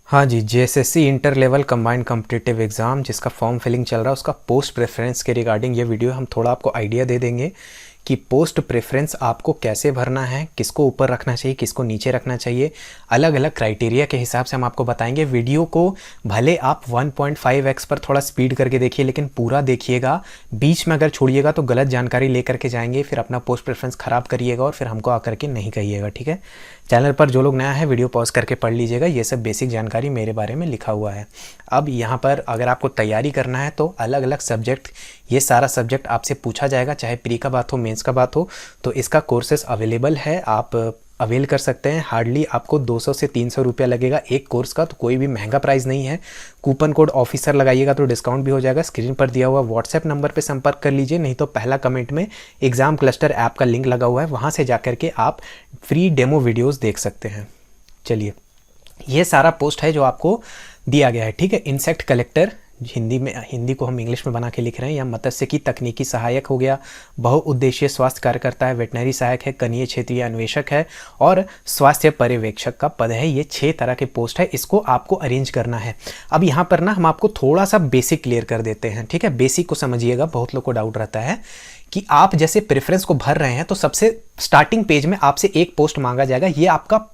हाँ जी, JSSC inter level combined competitive exam जिसका फॉर्म फिलिंग चल रहा है उसका पोस्ट प्रेफरेंस के रिगार्डिंग ये वीडियो हम थोड़ा आपको आइडिया दे देंगे कि पोस्ट प्रेफरेंस आपको कैसे भरना है, किसको ऊपर रखना चाहिए, किसको नीचे रखना चाहिए। अलग अलग क्राइटेरिया के हिसाब से हम आपको बताएंगे। वीडियो को भले आप 1.5x पर थोड़ा स्पीड करके देखिए, लेकिन पूरा देखिएगा। बीच में अगर छोड़िएगा तो गलत जानकारी लेकर के जाएंगे, फिर अपना पोस्ट प्रेफरेंस ख़राब करिएगा और फिर हमको आकर के नहीं कहिएगा, ठीक है। चैनल पर जो लोग नया है वीडियो पॉज करके पढ़ लीजिएगा, ये सब बेसिक जानकारी मेरे बारे में लिखा हुआ है। अब यहाँ पर अगर आपको तैयारी करना है तो अलग अलग सब्जेक्ट, ये सारा सब्जेक्ट आपसे पूछा जाएगा, चाहे प्री का बात हो मेंस का बात हो। तो इसका कोर्सेस अवेलेबल है, आप अवेल कर सकते हैं। हार्डली आपको 200 से 300 रुपया लगेगा एक कोर्स का, तो कोई भी महंगा प्राइस नहीं है। कूपन कोड ऑफिसर लगाइएगा तो डिस्काउंट भी हो जाएगा। स्क्रीन पर दिया हुआ व्हाट्सएप नंबर पे संपर्क कर लीजिए, नहीं तो पहला कमेंट में एग्ज़ाम क्लस्टर ऐप का लिंक लगा हुआ है, वहाँ से जा कर के आप फ्री डेमो वीडियोज़ देख सकते हैं। चलिए, ये सारा पोस्ट है जो आपको दिया गया है, ठीक है। इंसेक्ट कलेक्टर, हिंदी को हम इंग्लिश में बना के लिख रहे हैं, या मत्स्य की तकनीकी सहायक हो गया, बहुउद्देशीय स्वास्थ्य कार्यकर्ता है, वेटनरी सहायक है, कनीय क्षेत्रीय अन्वेषक है और स्वास्थ्य पर्यवेक्षक का पद है। ये 6 तरह के पोस्ट है, इसको आपको अरेंज करना है। अब यहाँ पर ना हम आपको थोड़ा सा बेसिक क्लियर कर देते हैं, ठीक है। बेसिक को समझिएगा, बहुत लोग को डाउट रहता है कि आप जैसे प्रेफरेंस को भर रहे हैं तो सबसे स्टार्टिंग पेज में आपसे एक पोस्ट मांगा जाएगा, ये आपका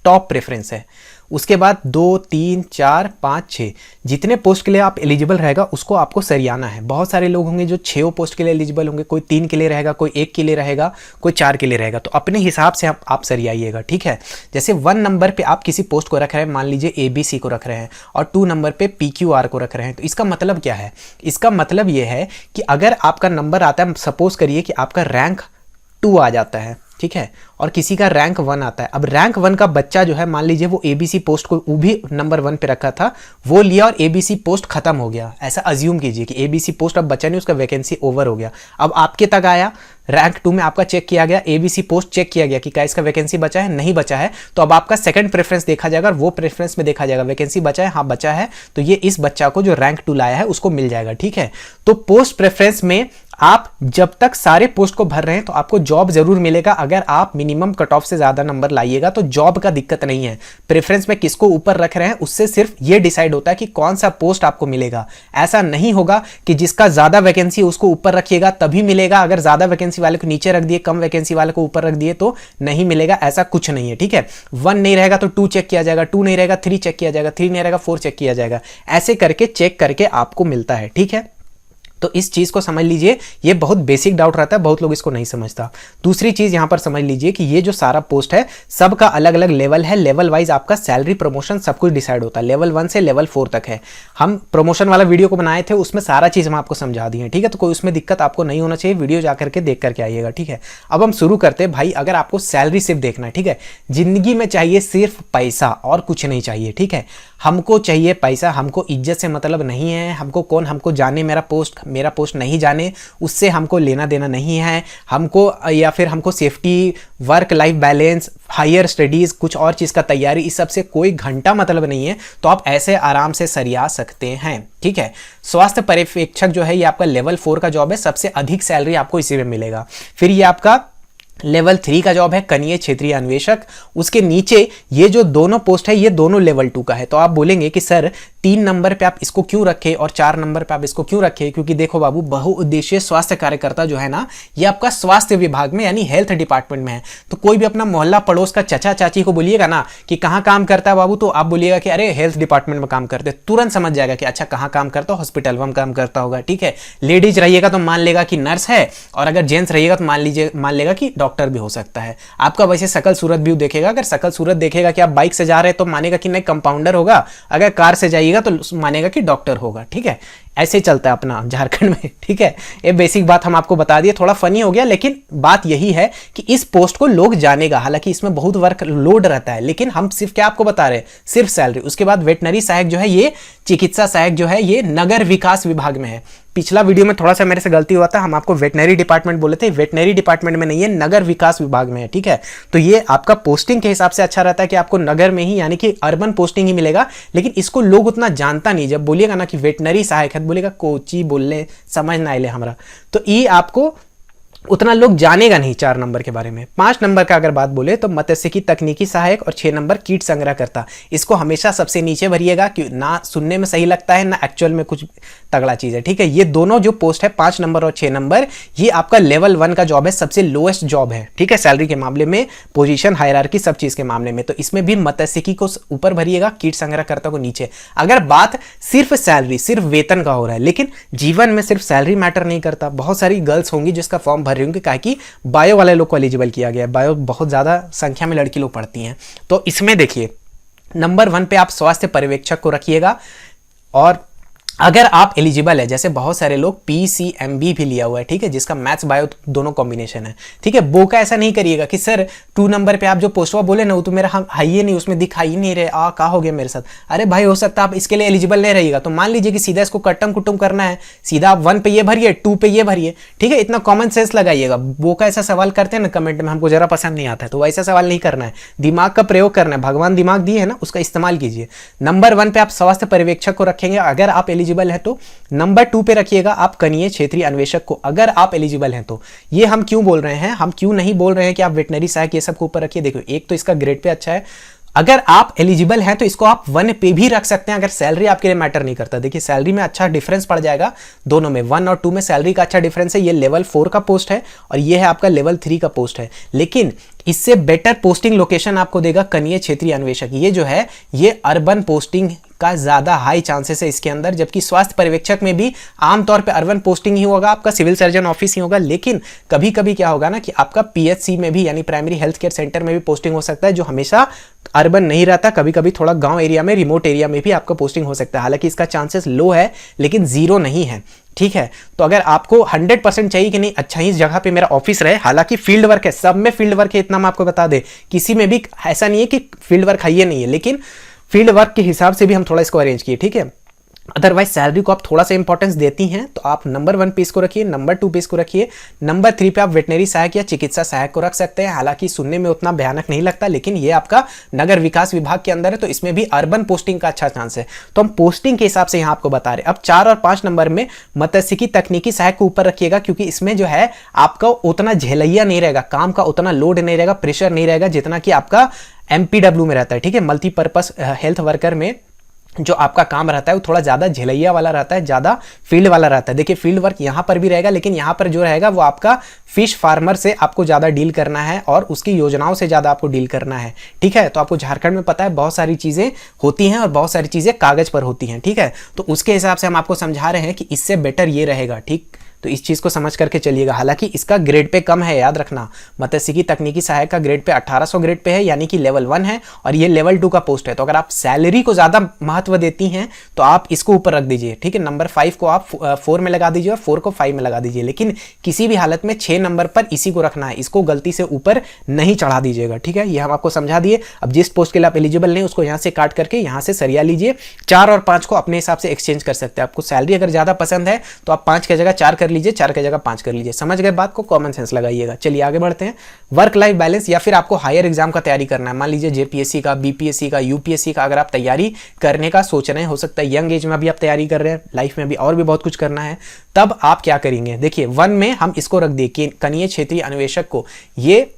टॉप प्रेफरेंस है। उसके बाद 2, 3, 4, 5, 6 जितने पोस्ट के लिए आप एलिजिबल रहेगा उसको आपको सरियाना है। बहुत सारे लोग होंगे जो 6 पोस्ट के लिए एलिजिबल होंगे, कोई 3 के लिए रहेगा, कोई 1 के लिए रहेगा, कोई 4 के लिए रहेगा। तो अपने हिसाब से आप सरियाइएगा, ठीक है। जैसे 1 नंबर पे आप किसी पोस्ट को रख रहे हैं, मान लीजिए ABC को रख रहे हैं, और 2 नंबर पे PQR को रख रहे हैं, तो इसका मतलब क्या है? इसका मतलब ये है कि अगर आपका नंबर आता है, सपोज करिए कि आपका रैंक 2 आ जाता है, ठीक है, और किसी का रैंक 1 आता है। अब रैंक 1 का बच्चा जो है, मान लीजिए वो ABC पोस्ट को, वो भी नंबर 1 पे रखा था, वो लिया और ABC पोस्ट खत्म हो गया। ऐसा अज्यूम कीजिए कि ABC पोस्ट अब बचा नहीं, उसका वैकेंसी ओवर हो गया। अब आपके तक आया, रैंक 2 में आपका चेक किया गया, ABC पोस्ट चेक किया गया कि क्या इसका वैकेंसी बचा है, नहीं बचा है, तो अब आपका सेकंड प्रेफरेंस देखा जाएगा और वो प्रेफरेंस में देखा जाएगा वैकेंसी बचा है, हाँ बचा है, तो ये इस बच्चा को जो रैंक 2 लाया है उसको मिल जाएगा, ठीक है। तो पोस्ट प्रेफरेंस में आप जब तक सारे पोस्ट को भर रहे हैं तो आपको जॉब जरूर मिलेगा। अगर आप मिनिमम कट ऑफ से ज्यादा नंबर लाइएगा तो जॉब का दिक्कत नहीं है। प्रेफरेंस में किसको ऊपर रख रहे हैं उससे सिर्फ ये डिसाइड होता है कि कौन सा पोस्ट आपको मिलेगा। ऐसा नहीं होगा कि जिसका ज्यादा वैकेंसी उसको ऊपर रखिएगा तभी मिलेगा, अगर ज्यादा वैकेंसी वाले को नीचे रख दिए, कम वैकेंसी वाले को ऊपर रख दिए तो नहीं मिलेगा। ऐसा कुछ नहीं है, ठीक है। 1 नहीं रहेगा तो 2 चेक किया जाएगा, 2 नहीं रहेगा 3 चेक किया जाएगा, 3 नहीं रहेगा 4 चेक किया जाएगा। ऐसे करके चेक करके आपको मिलता है, ठीक है। तो इस चीज को समझ लीजिए, ये बहुत बेसिक डाउट रहता है, बहुत लोग इसको नहीं समझता। दूसरी चीज यहां पर समझ लीजिए कि ये जो सारा पोस्ट है सबका अलग अलग लेवल है। लेवल वाइज आपका सैलरी, प्रमोशन सब कुछ डिसाइड होता है। लेवल 1 से लेवल 4 तक है। हम प्रमोशन वाला वीडियो को बनाए थे, उसमें सारा चीज हम आपको समझा दिए, ठीक है। तो कोई उसमें दिक्कत आपको नहीं होना चाहिए, वीडियो जाकर के देख करके आइएगा, ठीक है। अब हम शुरू करते हैं भाई। अगर आपको सैलरी सिर्फ देखना है, ठीक है, जिंदगी में चाहिए सिर्फ पैसा और कुछ नहीं चाहिए, ठीक है। हमको चाहिए पैसा, हमको इज्जत से मतलब नहीं है, हमको जाने मेरा पोस्ट नहीं जाने, उससे हमको लेना देना नहीं है हमको, या फिर हमको safety, work life balance, higher studies, कुछ और चीज का तैयारी, इस सब से कोई घंटा मतलब नहीं है। तो आप ऐसे आराम से सरिया सकते हैं, ठीक है। स्वास्थ्य पर्यवेक्षक जो है ये आपका लेवल 4 का जॉब है, सबसे अधिक सैलरी आपको इसी में मिलेगा। फिर ये आपका लेवल 3 का जॉब है, कनीय क्षेत्रीय अन्वेषक। उसके नीचे ये जो दोनों पोस्ट है ये दोनों लेवल 2 का है। तो आप बोलेंगे कि सर 3 नंबर पे आप इसको क्यों रखे और 4 नंबर पे आप इसको क्यों रखे? क्योंकि देखो बाबू, बहुउद्देशीय स्वास्थ्य कार्यकर्ता जो है ना, ये आपका स्वास्थ्य विभाग में यानी हेल्थ डिपार्टमेंट में है। तो कोई भी अपना मोहल्ला पड़ोस का चचा चाची को बोलिएगा ना कि कहाँ काम करता है बाबू, तो आप बोलिएगा कि अरे हेल्थ डिपार्टमेंट में काम करते, तुरंत समझ जाएगा कि अच्छा कहाँ काम करता हो, हॉस्पिटल में काम करता होगा, ठीक है। लेडीज रहिएगा तो मान लेगा कि नर्स है, और अगर जेंट्स रहिएगा तो मान लेगा कि डॉक्टर भी हो सकता है। आपका वैसे शकल सूरत भी देखेगा, अगर शकल सूरत देखेगा कि आप बाइक से जा रहे हैं तो मानेगा कि नहीं कंपाउंडर होगा, अगर कार से जाइएगा तो मानेगा कि डॉक्टर होगा, ठीक है। ऐसे चलता है अपना झारखंड में, ठीक है। ये बेसिक बात हम आपको बता दिए, थोड़ा फनी हो गया, लेकिन बात यही है कि इस पोस्ट को लोग जानेगा। हालांकि इसमें बहुत वर्क लोड रहता है, लेकिन हम सिर्फ क्या आपको बता रहे हैं, सिर्फ सैलरी। उसके बाद वेटनरी सहायक जो है, ये चिकित्सा सहायक जो है, ये नगर विकास विभाग में है। पिछला वीडियो में थोड़ा सा मेरे से गलती हुआ था, हम आपको वेटनरी डिपार्टमेंट बोले थे, वेटनरी डिपार्टमेंट में नहीं है, नगर विकास विभाग में है, ठीक है। तो ये आपका पोस्टिंग के हिसाब से अच्छा रहता है कि आपको नगर में ही यानी कि अर्बन पोस्टिंग ही मिलेगा, लेकिन इसको लोग उतना जानता नहीं। जब बोलिएगा ना कि वेटनरी सहायक है, बोलेगा कोची बोलने समझ ना आए हमारा, तो ये आपको उतना लोग जानेगा नहीं 4 नंबर के बारे में। 5 नंबर का अगर बात बोले तो मत्स्यिकी तकनीकी सहायक और 6 नंबर कीट संग्रहकर्ता। इसको हमेशा सबसे नीचे भरिएगा कि ना सुनने में सही लगता है ना एक्चुअल में कुछ तगड़ा चीज है, ठीक है। ये दोनों जो पोस्ट है 5 नंबर और 6 नंबर, ये आपका लेवल 1 का जॉब है, सबसे लोएस्ट जॉब है, ठीक है, सैलरी के मामले में, पोजीशन, हायरार्की, सब चीज के मामले में। तो इसमें भी मत्स्यिकी को ऊपर भरिएगा, कीट संग्रहकर्ता को नीचे। अगर बात सिर्फ सैलरी, सिर्फ वेतन का हो रहा है, लेकिन जीवन में सिर्फ सैलरी मैटर नहीं करता। बहुत सारी गर्ल्स होंगी जिसका फॉर्म भर रही होंगी, काहे कि बायो वाले लोग को एलिजिबल किया गया है, बायो बहुत ज्यादा संख्या में लड़की लोग पढ़ती हैं। तो इसमें देखिए नंबर 1 पे आप स्वास्थ्य पर्यवेक्षक को रखिएगा। और अगर आप एलिजिबल है, जैसे बहुत सारे लोग PCMB भी लिया हुआ है, ठीक है, जिसका मैथ्स बायो दोनों कॉम्बिनेशन है, ठीक है। वो का ऐसा नहीं करिएगा कि सर 2 नंबर पे आप जो पोस्टवा बोले ना वो तो मेरा हाई ही नहीं, उसमें दिखाई ही नहीं रहे, का हो गया मेरे साथ। अरे भाई हो सकता है आप इसके लिए एलिजिबल नहीं रहिएगा, तो मान लीजिए कि सीधा इसको कट्टम कुट्टम करना है, सीधा आप 1 पे ये भरिए, 2 पे ये भरिए, ठीक है। इतना कॉमन सेंस लगाइएगा। वो का ऐसा सवाल करते हैं ना कमेंट में, हमको जरा पसंद नहीं आता है, तो वैसा सवाल नहीं करना है, दिमाग का प्रयोग करना है। भगवान दिमाग दिए है ना, उसका इस्तेमाल कीजिए। नंबर 1 पे आप स्वास्थ्य पर्यवेक्षक को रखेंगे अगर आप एलिजिबल है तो। नंबर 2 पे रखिएगा आप कनीय क्षेत्रीय अन्वेषक को, अगर आप एलिजिबल हैं तो। ये हम क्यों बोल रहे हैं, हम क्यों नहीं बोल रहे हैं कि आप वेटनरी सहायक ये सब को ऊपर रखिए। देखो एक तो इसका ग्रेड पे अच्छा है, अगर आप एलिजिबल हैं तो इसको आप 1 पे भी रख सकते हैं अगर सैलरी आपके लिए मैटर नहीं करता। देखिए सैलरी में अच्छा डिफरेंस पड़ जाएगा दोनों में, 1 और 2 में सैलरी का अच्छा डिफरेंस है। ये लेवल 4 का पोस्ट है और ये है आपका लेवल 3 का पोस्ट है, लेकिन इससे बेटर पोस्टिंग लोकेशन आपको देगा कनीय क्षेत्रीय अन्वेषक। ये जो है ये अर्बन पोस्टिंग का ज्यादा हाई चांसेस है इसके अंदर, जबकि स्वास्थ्य पर्यवेक्षक में भी आमतौर पे अर्बन पोस्टिंग ही होगा, आपका सिविल सर्जन ऑफिस ही होगा। लेकिन कभी कभी क्या होगा ना कि आपका PHC में भी यानी प्राइमरी हेल्थ केयर सेंटर में भी पोस्टिंग हो सकता है, जो हमेशा अर्बन नहीं रहता, कभी कभी थोड़ा गांव एरिया में, रिमोट एरिया में भी आपका पोस्टिंग हो सकता है। हालांकि इसका चांसेस लो है लेकिन जीरो नहीं है, ठीक है। तो अगर आपको 100% चाहिए कि नहीं अच्छा ही जगह पे मेरा ऑफिस रहे, हालांकि फील्ड वर्क है, सब में फील्ड वर्क है, इतना मैं आपको बता दे, किसी में भी ऐसा नहीं है कि फील्ड वर्क है, ये नहीं है, लेकिन फील्ड वर्क के हिसाब से भी हम थोड़ा इसको अरेंज किए, ठीक है। अदरवाइज सैलरी को आप थोड़ा सा इंपॉर्टेंस देती हैं तो आप नंबर 1 पे इसको रखिए, नंबर 2 पे इसको रखिए, नंबर 3 पे आप वेटनरी सहायक या चिकित्सा सहायक को रख सकते हैं। हालांकि सुनने में उतना भयानक नहीं लगता, लेकिन ये आपका नगर विकास विभाग के अंदर है तो इसमें भी अर्बन पोस्टिंग का अच्छा चांस है। तो हम पोस्टिंग के हिसाब से यहाँ आपको बता रहे हैं। अब 4 और 5 नंबर में मत्स्यिकी तकनीकी सहायक को ऊपर रखिएगा, क्योंकि इसमें जो है आपका उतना झेलैया नहीं रहेगा, काम का उतना लोड नहीं रहेगा, प्रेशर नहीं रहेगा जितना कि आपका MPW में रहता है, ठीक है, मल्टीपर्पस हेल्थ वर्कर में जो आपका काम रहता है वो थोड़ा ज़्यादा झेलैया वाला रहता है, ज़्यादा फील्ड वाला रहता है। देखिए फील्ड वर्क यहाँ पर भी रहेगा, लेकिन यहाँ पर जो रहेगा वो आपका फिश फार्मर से आपको ज़्यादा डील करना है और उसकी योजनाओं से ज़्यादा आपको डील करना है, ठीक है। तो आपको झारखंड में पता है बहुत सारी चीज़ें होती हैं और बहुत सारी चीज़ें कागज़ पर होती हैं, ठीक है। तो उसके हिसाब से हम आपको समझा रहे हैं कि इससे बेटर ये रहेगा, ठीक। तो इस चीज़ को समझ करके चलिएगा। हालांकि इसका ग्रेड पे कम है, याद रखना, मत्स्यिकी तकनीकी सहायक का ग्रेड पे 1800 ग्रेड पे है, यानी कि लेवल 1 है और ये लेवल 2 का पोस्ट है। तो अगर आप सैलरी को ज़्यादा महत्व देती हैं तो आप इसको ऊपर रख दीजिए, ठीक है। नंबर 5 को आप 4 में लगा दीजिए और 4 को 5 में लगा दीजिए, लेकिन किसी भी हालत में 6 नंबर पर इसी को रखना है, इसको गलती से ऊपर नहीं चढ़ा दीजिएगा, ठीक है। ये हम आपको समझा दिए। अब जिस पोस्ट के लिए आप एलिजिबल नहीं उसको यहाँ से काट करके यहाँ से सरिया लीजिए। 4 और 5 को अपने हिसाब से एक्सचेंज कर सकते हैं। आपको सैलरी अगर ज़्यादा पसंद है तो आप 5 की जगह 4 कर लीजिए, 4 की जगह 5 कर लीजिए। समझ गए बात को, कॉमन सेंस लगाइएगा। चलिए आगे बढ़ते हैं। वर्क लाइफ बैलेंस, या फिर आपको हायर एग्जाम का तैयारी करना है, मान लीजिए JPSC का, BPSC का, UPSC का, अगर आप तैयारी करने का सोच रहे हैं, हो सकता है यंग एज में भी आप तैयारी कर रहे हैं, लाइफ में भी और भी बहुत कुछ करना है, तब आप क्या करेंगे। देखिए 1 में हम इसको रख दिए कि कनीय क्षेत्रीय अन्वेषक को, ये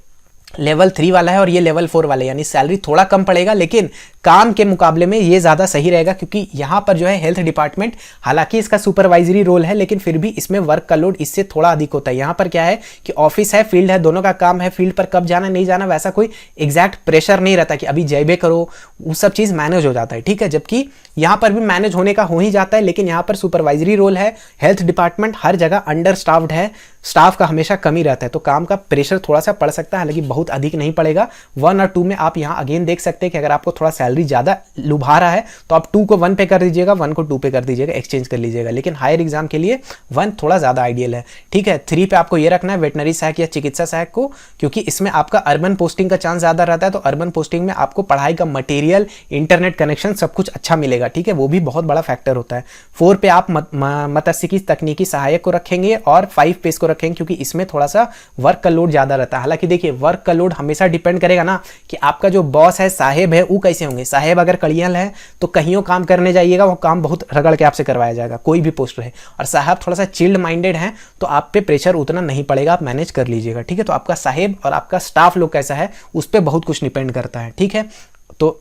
लेवल 3 वाला है और ये लेवल 4 वाला है, यानी सैलरी थोड़ा कम पड़ेगा लेकिन काम के मुकाबले में ये ज़्यादा सही रहेगा, क्योंकि यहाँ पर जो है हेल्थ डिपार्टमेंट, हालांकि इसका सुपरवाइजरी रोल है लेकिन फिर भी इसमें वर्क का लोड इससे थोड़ा अधिक होता है। यहाँ पर क्या है कि ऑफिस है, फील्ड है, दोनों का काम है, फील्ड पर कब जाना नहीं जाना वैसा कोई एग्जैक्ट प्रेशर नहीं रहता कि अभी जयबे करो, वो सब चीज़ मैनेज हो जाता है, ठीक है। जबकि यहाँ पर भी मैनेज होने का हो ही जाता है, लेकिन यहाँ पर सुपरवाइजरी रोल है, हेल्थ डिपार्टमेंट हर जगह अंडर स्टाफ्ड है, स्टाफ का हमेशा कमी रहता है, तो काम का प्रेशर थोड़ा सा पड़ सकता है, हालांकि बहुत अधिक नहीं पड़ेगा। 1 और 2 में आप यहाँ अगेन देख सकते हैं कि अगर आपको थोड़ा सैलरी ज़्यादा लुभा रहा है तो आप 2 को 1 पे कर दीजिएगा, 1 को 2 पे कर दीजिएगा, एक्सचेंज कर लीजिएगा। लेकिन हायर एग्जाम के लिए 1 थोड़ा ज़्यादा आइडियल है, ठीक है। 3 पे आपको ये रखना है वेटनरी सहायक या चिकित्सा सहायक को, क्योंकि इसमें आपका अर्बन पोस्टिंग का चांस ज़्यादा रहता है, तो अर्बन पोस्टिंग में आपको पढ़ाई का मटेरियल, इंटरनेट कनेक्शन सब कुछ अच्छा मिलेगा, ठीक है, वो भी बहुत बड़ा फैक्टर होता है। 4 पे आप मत्स्यिकी तकनीकी सहायक को रखेंगे और 5 पे इसको रखेंगे क्योंकि इसमें थोड़ा सा वर्क का लोड ज़्यादा रहता है। हालांकि देखिए वर्क का लोड हमेशा डिपेंड करेगा ना कि आपका जो बॉस है, साहेब है, वो कैसे होंगे। साहेब अगर कड़ियल है तो कहीं काम करने जाइएगा, वो काम बहुत रगड़ के आपसे करवाया जाएगा, कोई भी पोस्ट रहे। और साहब थोड़ा सा चिल्ड माइंडेड है तो आप पे प्रेशर उतना नहीं पड़ेगा, आप मैनेज कर लीजिएगा, ठीक है। तो आपका साहेब और आपका स्टाफ लोग कैसा है उस पर बहुत कुछ डिपेंड करता है, ठीक है। तो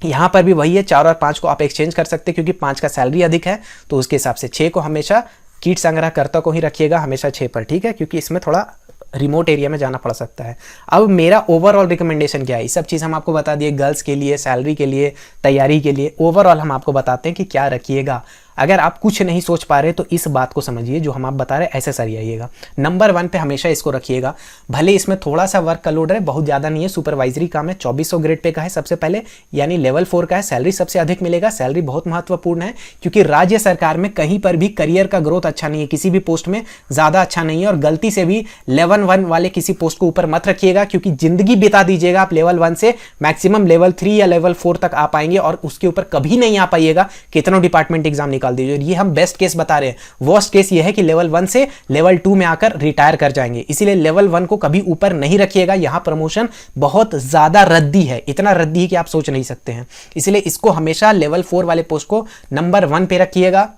यहाँ पर भी वही है, 4 और 5 को आप एक्सचेंज कर सकते हैं क्योंकि 5 का सैलरी अधिक है, तो उसके हिसाब से 6 को हमेशा कीट संग्रहकर्ता को ही रखिएगा, हमेशा 6 पर, ठीक है, क्योंकि इसमें थोड़ा रिमोट एरिया में जाना पड़ सकता है। अब मेरा ओवरऑल रिकमेंडेशन क्या है, ये सब चीज़ हम आपको बता दिए, गर्ल्स के लिए, सैलरी के लिए, तैयारी के लिए। ओवरऑल हम आपको बताते हैं कि क्या रखिएगा। अगर आप कुछ नहीं सोच पा रहे तो इस बात को समझिए, जो हम आप बता रहे हैं ऐसे सरियाइएगा। नंबर 1 पे हमेशा इसको रखिएगा, भले इसमें थोड़ा सा वर्क का लोड है, बहुत ज़्यादा नहीं है, सुपरवाइजरी काम है, 2400 ग्रेड पे का है सबसे पहले, यानी लेवल 4 का है। सैलरी सबसे अधिक मिलेगा, सैलरी बहुत महत्वपूर्ण है क्योंकि राज्य सरकार में कहीं पर भी करियर का ग्रोथ अच्छा नहीं है, किसी भी पोस्ट में ज़्यादा अच्छा नहीं है। और गलती से भी लेवल 1 वाले किसी पोस्ट को ऊपर मत रखिएगा क्योंकि जिंदगी बिता दीजिएगा आप लेवल 1 से मैक्सिमम लेवल 3 या लेवल 4 तक आ पाएंगे और उसके ऊपर कभी नहीं आ पाइएगा, कितनों डिपार्टमेंट एग्जाम निकाल दीजिए। ये हम बेस्ट केस बता रहे हैं, वर्स्ट केस ये है कि लेवल 1 से लेवल 2 में आकर रिटायर कर जाएंगे। इसीलिए लेवल 1 को कभी ऊपर नहीं रखिएगा, यहां प्रमोशन बहुत ज्यादा रद्दी है, इतना रद्दी है कि आप सोच नहीं सकते हैं। इसलिए इसको हमेशा लेवल 4 वाले पोस्ट को नंबर 1 पे रखिएगा,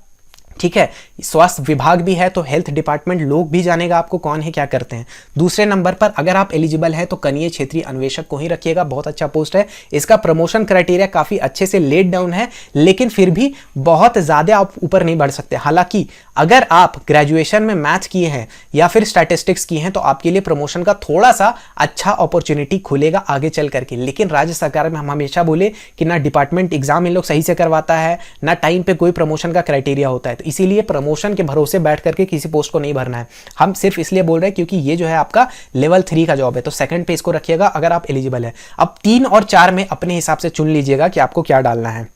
ठीक है। स्वास्थ्य विभाग भी है तो हेल्थ डिपार्टमेंट लोग भी जानेगा आपको कौन है, क्या करते हैं। दूसरे नंबर पर अगर आप एलिजिबल है तो कनीय क्षेत्रीय अन्वेषक को ही रखिएगा, बहुत अच्छा पोस्ट है। इसका प्रमोशन क्राइटेरिया काफी अच्छे से लेट डाउन है, लेकिन फिर भी बहुत ज्यादा आप ऊपर नहीं बढ़ सकते। हालांकि अगर आप ग्रेजुएशन में मैथ किए हैं या फिर स्टैटिस्टिक्स किए हैं तो आपके लिए प्रमोशन का थोड़ा सा अच्छा अपॉर्चुनिटी खुलेगा आगे चल करके। लेकिन राज्य सरकार में हम हमेशा बोले कि ना डिपार्टमेंट एग्जाम इन लोग सही से करवाता है, ना टाइम पे कोई प्रमोशन का क्राइटेरिया होता है, तो इसीलिए प्रमोशन के भरोसे बैठ करके किसी पोस्ट को नहीं भरना है। हम सिर्फ इसलिए बोल रहे हैं क्योंकि ये जो है आपका लेवल 3 का जॉब है, तो सेकंड पे इसको रखिएगा अगर आप एलिजिबल है। अब 3 और 4 में अपने हिसाब से चुन लीजिएगा कि आपको क्या डालना है,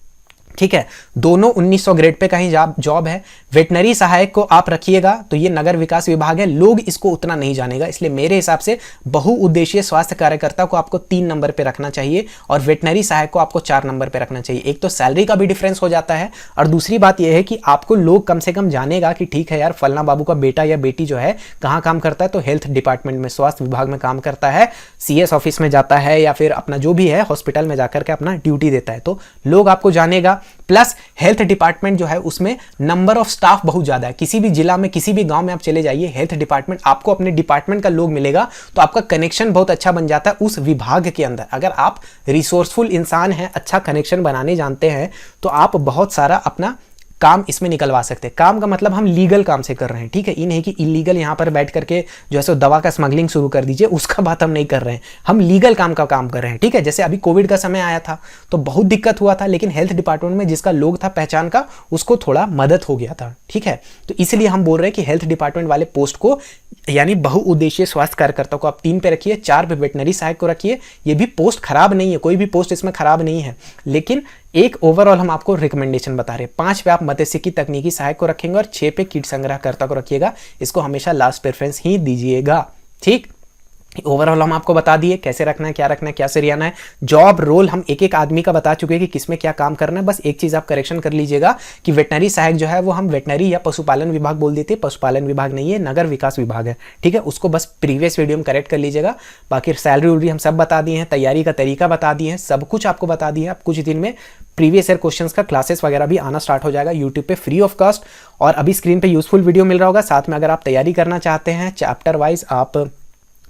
ठीक है। दोनों 1900 ग्रेड पे कहीं जॉब है। वेटनरी सहायक को आप रखिएगा तो ये नगर विकास विभाग है, लोग इसको उतना नहीं जानेगा, इसलिए मेरे हिसाब से बहुउद्देशीय स्वास्थ्य कार्यकर्ता को आपको 3 नंबर पे रखना चाहिए और वेटनरी सहायक को आपको 4 नंबर पे रखना चाहिए। एक तो सैलरी का भी डिफरेंस हो जाता है और दूसरी बात यह है कि आपको लोग कम से कम जानेगा कि ठीक है यार फलना बाबू का बेटा या बेटी जो है कहाँ काम करता है, तो हेल्थ डिपार्टमेंट में, स्वास्थ्य विभाग में काम करता है, CS ऑफिस में जाता है या फिर अपना जो भी है हॉस्पिटल में जाकर के अपना ड्यूटी देता है, तो लोग आपको जानेगा। प्लस हेल्थ डिपार्टमेंट जो है उसमें नंबर ऑफ स्टाफ बहुत ज्यादा है, किसी भी जिला में किसी भी गांव में आप चले जाइए, हेल्थ डिपार्टमेंट आपको अपने डिपार्टमेंट का लोग मिलेगा, तो आपका कनेक्शन बहुत अच्छा बन जाता है उस विभाग के अंदर। अगर आप रिसोर्सफुल इंसान हैं, अच्छा कनेक्शन बनाने जानते हैं, तो आप बहुत सारा अपना काम इसमें निकलवा सकते हैं। काम का मतलब हम लीगल काम से कर रहे हैं, ठीक है, ये नहीं कि इलीगल यहां पर बैठ करके जो है सो दवा का स्मगलिंग शुरू कर दीजिए, उसका बात हम नहीं कर रहे हैं, हम लीगल काम का काम कर रहे हैं, ठीक है। जैसे अभी कोविड का समय आया था तो बहुत दिक्कत हुआ था, लेकिन हेल्थ डिपार्टमेंट में जिसका लोग था पहचान का, उसको थोड़ा मदद हो गया था, ठीक है। तो इसलिए हम बोल रहे हैं कि हेल्थ डिपार्टमेंट वाले पोस्ट को यानी बहुउद्देशीय स्वास्थ्य कार्यकर्ता को आप 3 पे रखिए, 4 पे वेटनरी सहायक को रखिए। ये भी पोस्ट खराब नहीं है, कोई भी पोस्ट इसमें खराब नहीं है, लेकिन एक ओवरऑल हम आपको रिकमेंडेशन बता रहे हैं। 5 पे आप मत्स्यिकी तकनीकी सहायक को रखेंगे और 6 पे कीट संग्रहकर्ता को रखिएगा। इसको हमेशा लास्ट प्रेफरेंस ही दीजिएगा, ठीक। ओवरऑल हम आपको बता दिए कैसे रखना है, क्या रखना है, क्या सरियाना है। जॉब रोल हम एक एक आदमी का बता चुके हैं कि किसमें क्या काम करना है। बस एक चीज आप करेक्शन कर लीजिएगा कि वेटनरी सहायक जो है वो हम वेटनरी या पशुपालन विभाग बोल देते हैं, पशुपालन विभाग नहीं है, नगर विकास विभाग है, ठीक है। उसको बस प्रीवियस वीडियो में करेक्ट कर लीजिएगा। बाकी सैलरी उलरी हम सब बता दिए हैं, तैयारी का तरीका बता दिए हैं, सब कुछ आपको बता दिए हैं। आप कुछ दिन में प्रीवियस ईयर क्वेश्चंस का क्लासेस वगैरह भी आना स्टार्ट हो जाएगा यूट्यूब पे फ्री ऑफ कॉस्ट, और अभी स्क्रीन पे यूजफुल वीडियो मिल रहा होगा। साथ में अगर आप तैयारी करना चाहते हैं चैप्टर वाइज आप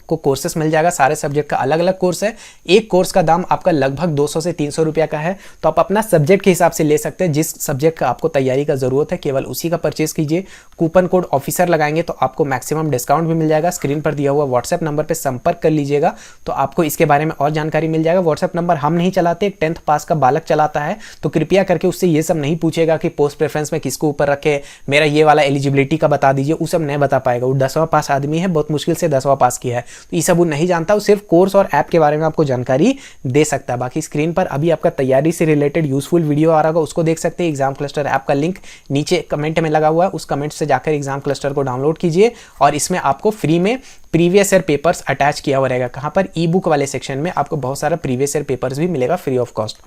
को कोर्सेस मिल जाएगा, सारे सब्जेक्ट का अलग अलग कोर्स है। एक कोर्स का दाम आपका लगभग 200 से 300 रुपया का है, तो आप अपना सब्जेक्ट के हिसाब से ले सकते हैं। जिस सब्जेक्ट का आपको तैयारी का जरूरत है केवल उसी का परचेज कीजिए। कूपन कोड ऑफिसर लगाएंगे तो आपको मैक्सिमम डिस्काउंट भी मिल जाएगा। स्क्रीन पर दिया हुआ व्हाट्सएप नंबर पर संपर्क कर लीजिएगा तो आपको इसके बारे में और जानकारी मिल जाएगा। व्हाट्सएप नंबर हम नहीं चलाते, 10th पास का बालक चलाता है, तो कृपया करके उससे ये सब नहीं पूछेगा कि पोस्ट प्रेफरेंस में किसको ऊपर रखे, मेरा ये वाला एलिजिबिलिटी का बता दीजिए, वो सब नहीं बता पाएगा। वो 10वां पास आदमी है, बहुत मुश्किल से 10वां पास किया है, तो ये सब वो नहीं जानता। वो सिर्फ कोर्स और ऐप के बारे में आपको जानकारी दे सकता है। बाकी स्क्रीन पर अभी आपका तैयारी से रिलेटेड यूजफुल वीडियो आ रहा होगा, उसको देख सकते हैं। एग्जाम क्लस्टर ऐप का लिंक नीचे कमेंट में लगा हुआ है, उस कमेंट से जाकर एग्जाम क्लस्टर को डाउनलोड कीजिए और इसमें आपको फ्री में प्रीवियस ईयर पेपर्स अटैच किया हुआ रहेगा। कहां पर? ई बुक वाले सेक्शन में आपको बहुत सारा प्रीवियस ईयर पेपर्स भी मिलेगा फ्री ऑफ कॉस्ट।